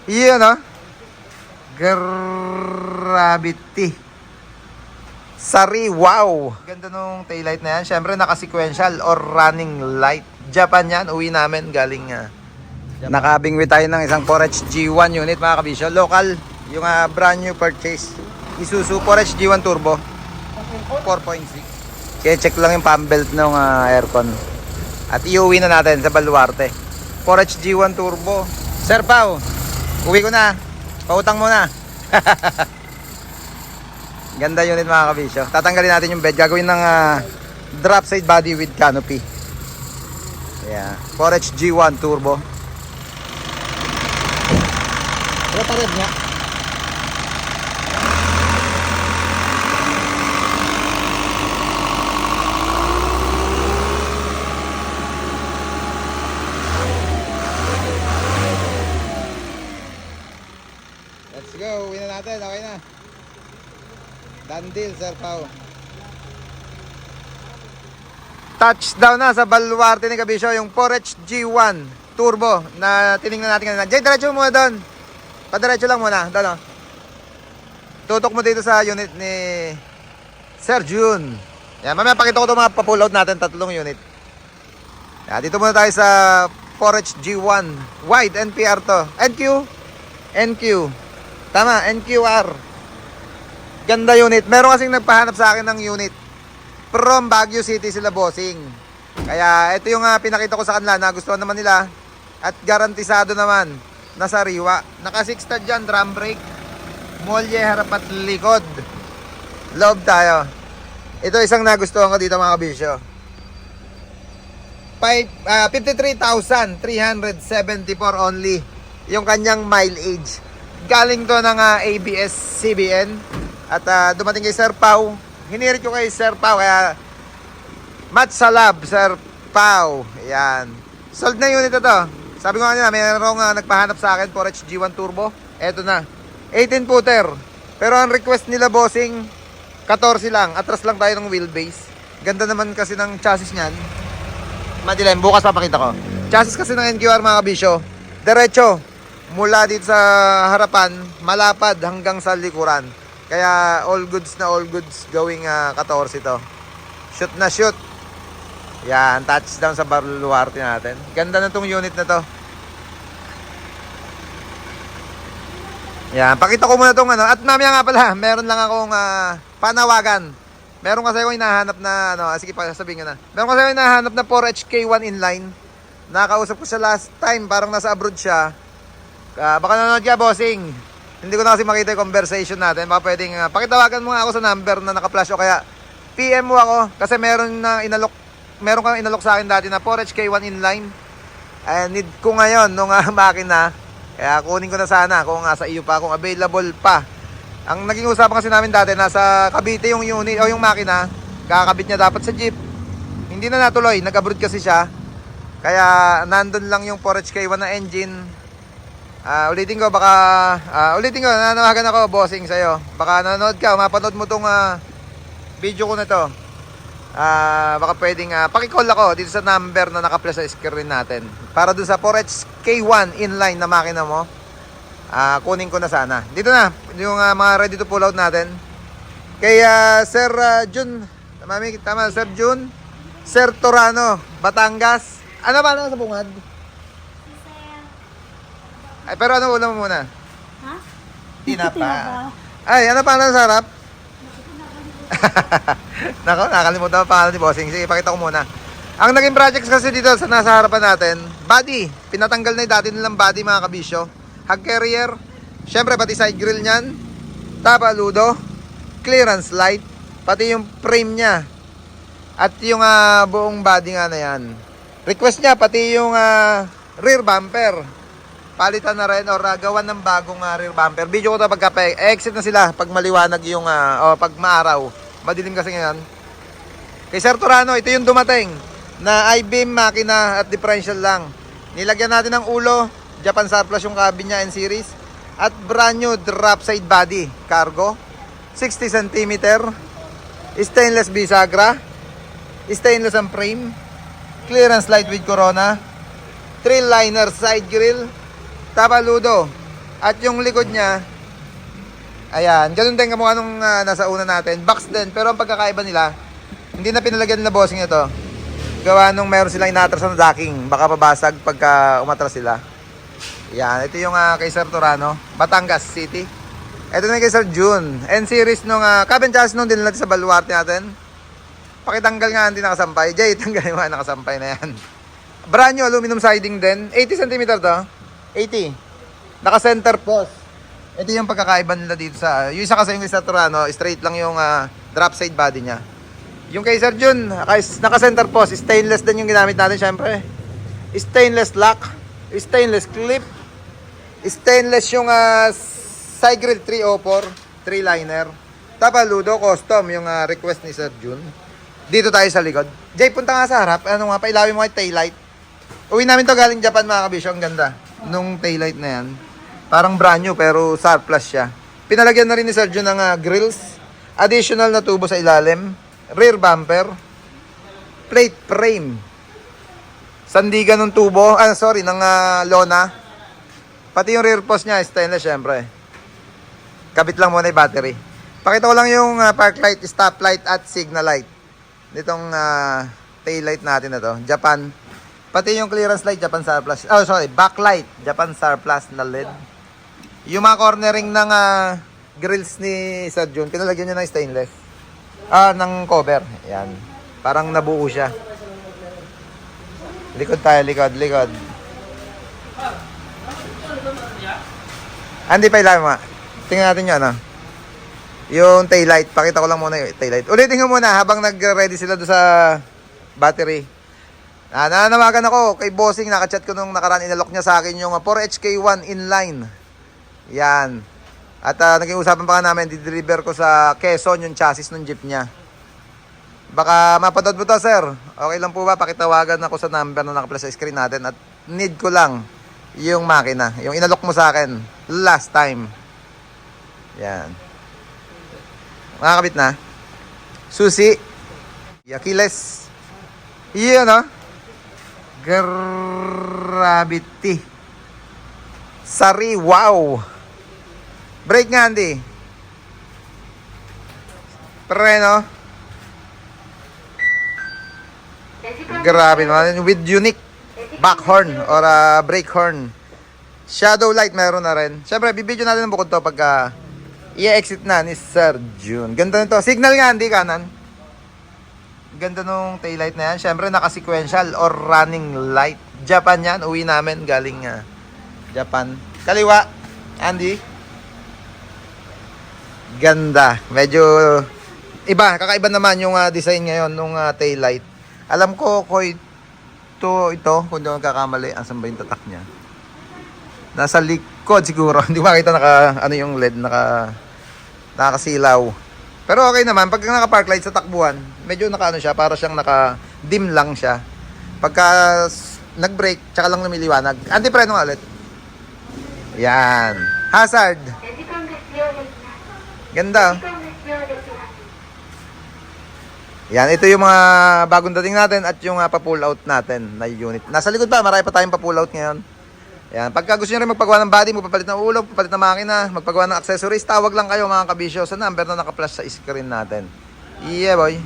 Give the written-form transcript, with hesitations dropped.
Yun, no? Gravity. Sari, wow! Ganda nung taillight na yan. Siyempre, naka-sequential or running light. Japan yan. Uwi namin galing nakabingwi tayo ng isang 4H G1 unit, mga kabisyo. Local, yung brand new purchase. Isuzu 4H G1 Turbo. 4.6. Kaya check lang yung pump belt ng aircon. At iuwi na natin sa Baluarte. 4H G1 Turbo. Sir Pao, uwi ko na. Pautang muna. Ganda unit, mga kabisyo. Tatanggalin natin yung bed. Gagawin ng drop side body with canopy. Yeah. 4H G1 Turbo. Rotared nga. Let's go. Uwi na natin. Okay na. Done deal, Sir Pao. Touchdown na sa Baluarte ni Kabisyo yung 4H G1 Turbo na tinignan natin kanina. Jay, diretso muna doon. Padiretso lang muna. Doon, oh. Tutok mo dito sa unit ni Sir June. Yan, mamaya pakita ko ito mga pa-pull out natin. 3 unit. Yan, dito muna tayo sa 4H G1 wide NPR to. NQ. Tama, NQR. Ganda unit. Meron kasing nagpahanap sa akin ng unit from Baguio City sila, bossing. Kaya ito yung pinakita ko sa kanila na gusto naman nila. At garantisado naman na sariwa. Naka 6 stud dyan, drum brake, molye, harap at likod. Love tayo. Ito isang nagustuhan ko dito, mga kabisyo. 53,374 only yung kanyang mileage. Galing to ng ABS-CBN. At dumating kay Sir Pao. Hinirit ko kay Sir Pao. Kaya match sa lab, Sir Pao. Ayan. Sold na unit ito. Sabi ko kanina, mayroong nagpahanap sa akin 4H G1 Turbo. Eto na. 18 footer. Pero ang request nila, bossing, 14 lang. Atras lang tayo ng wheelbase. Ganda naman kasi ng chassis niyan. Madilim. Bukas papakita ko. Chassis kasi ng NQR, mga kabisyo. Diretso. Mula dito sa harapan, malapad hanggang sa likuran. Kaya all goods going 14 to. Shoot na shoot. Yan, touchdown sa Baluarte natin. Ganda na tong unit na to. Yan, pakita ko muna tong ano. At mamaya nga pala, meron lang akong panawagan. Meron kasi ako hinahanap na sige pa, sabihin ko na. Meron kasi ako hinahanap na 4HK1 inline. Nakausap ko siya last time, parang nasa abroad siya. Baka nanonood ka, bossing. Hindi ko na kasi makita yung conversation natin. Baka pwedeng pakitawagan mo nga ako sa number na naka-flash o kaya PM mo ako. Kasi meron kang inalok sa akin dati na 4HK1 inline. Need ko ngayon nung makina. Kaya kunin ko na sana kung sa iyo pa, kung available pa. Ang naging usapan kasi namin dati, nasa Cavite yung unit o yung makina. Kakabit niya dapat sa jeep. Hindi na natuloy, nag-abroad kasi siya. Kaya nandun lang yung 4HK1 na engine. Ulitin ko, nanawagan ako, bossing, sa'yo. Baka nanonood ka, mapanood mo tong video ko na to. Baka pwedeng pakicall ako dito sa number na naka-flash sa screen natin. Para dun sa 4HK1 inline na makina mo, kunin ko na sana. Dito na, yung mga ready to pull out natin. Kay Sir June, tama, Sir June, Sir Torano, Batangas. Ano ba sa bungad? Ay, pero ano ulam mo muna? Ha? Tinapa. Ay, ano pa sa harap? Nako, nakalimutan pa pangalan ni bossing. Sige, pakita ko muna. Ang naging projects kasi dito sa nasa harapan natin, body. Pinatanggal na yung dati nilang body, mga kabisyo. Hug carrier. Siyempre, pati side grill niyan. Tapa ludo. Clearance light. Pati yung frame niya. At yung buong body nga na yan. Request niya, pati yung rear bumper. Palitan na rin or gawan ng bagong rear bumper. Video ko ito exit na sila pag maliwanag yung pag maaraw. Madilim kasi ngayon. Kay Sir Torano, ito yung dumating na I-beam makina at differential lang. Nilagyan natin ng ulo, Japan surplus yung cabin niya and series. At brand new drop side body, cargo. 60 cm. Stainless bisagra. Stainless ang frame. Clearance light with corona. Trail liner side grill. Tapaludo. At yung likod niya, ayan, ganun din kamukha nung nasa una natin. Box din, pero ang pagkakaiba nila, hindi na pinalagyan nila bossing ito. Gawa nung meron silang inatras na docking. Baka pabasag pagka umatras sila. Yan, ito yung kay Sir Turano, Batangas City. Ito na kay Sir June. N-series nung cabin chassis nung dinala natin sa baluarte natin. Pakitanggal nga hindi nakasampay. Jay, tanggal yung mga nakasampay na yan. Brand new aluminum siding din. 80 cm to. 80. Naka-center post. Ito yung pagkakaiba nila dito sa... Yung isa kasi yung sa Turano, straight lang yung drop side body niya. Yung kay Sir June, naka-center post. Stainless din yung ginamit natin syempre. Stainless lock. Stainless clip. Stainless yung side grill 304. 3-liner. Tapaludo, custom yung request ni Sir June. Dito tayo sa likod. Jay, punta nga sa harap. Ano nga, pailawin mo yung taillight. Uwi namin to galing Japan mga kabisyo. Ang ganda. Nung taillight na yan. Parang brand new pero surplus siya. Pinalagyan na rin ni Sir June ng grills. Additional na tubo sa ilalim. Rear bumper. Plate frame. Sandigan ng tubo. Ng lona. Pati yung rear post niya, stainless syempre. Kabit lang muna yung battery. Pakita ko lang yung park light, stop light at signal light. Nitong tail light natin na to. Japan. Pati yung clearance light, Japan surplus. Backlight, Japan surplus na LED. Yung mga cornering ng grills ni Sir June, pinalagyan niya ng stainless. Ng cover. Ayan. Parang nabuo siya. Likod tayo, likod. Hindi pa ilalim mga. Tingnan natin yun, yung taillight. Pakita ko lang muna yung taillight. Ulitin ko muna habang nag-ready sila doon sa battery. Nananawagan ako kay Bossing. Nakachat ko nung nakaraan. Inalok niya sa akin yung 4HK1 inline. Yan. At naging usapan pa nga namin. Di-deliver ko sa Quezon yung chassis ng jeep niya. Baka mapanood mo to, sir. Okay lang po ba? Pakitawagan ako sa number na naka-plus sa screen natin. At need ko lang yung makina. Yung inalok mo sa akin last time. Yan. Makakabit na. Susi. Achilles. Iyon, Gravity. Sari, wow. Brake nga, Andy. Preno. Grabe naman. With unique back horn or brake horn. Shadow light meron na rin. Siyempre, bibidyo natin ng bukod to pagka i-exit na ni Sir June. Ganda nito. Signal nga, hindi kanan. Ganda nung taillight na yan. Siyempre, naka-sequential or running light. Japan yan. Uwi namin galing Japan. Kaliwa, Andy. Ganda. Medyo iba. Kakaiba naman yung design ngayon nung taillight. Alam ko, ito, kung di ako nagkakamali, asan ba yung tatak niya? Nasa likod siguro. Hindi ko makita yung LED, nakasilaw. Pero okay naman, pag naka-park light sa takbuhan, medyo siya, para siyang naka-dim lang siya. Pagka nag-brake, tsaka lang lumiliwanag. Anti-preno nga ulit. Yan. Hazard. Ganda. Yan, ito yung mga bagong dating natin at yung pa-pull out natin na unit. Nasa likod pa, marami pa tayong pa-pull out ngayon. Yan, pagka gusto nyo rin magpagawa ng body, magpapalit ng ulo, magpapalit ng makina, magpagawa ng accessories, tawag lang kayo mga kabisyo sa number na naka-flash sa screen natin. Yeah, boy.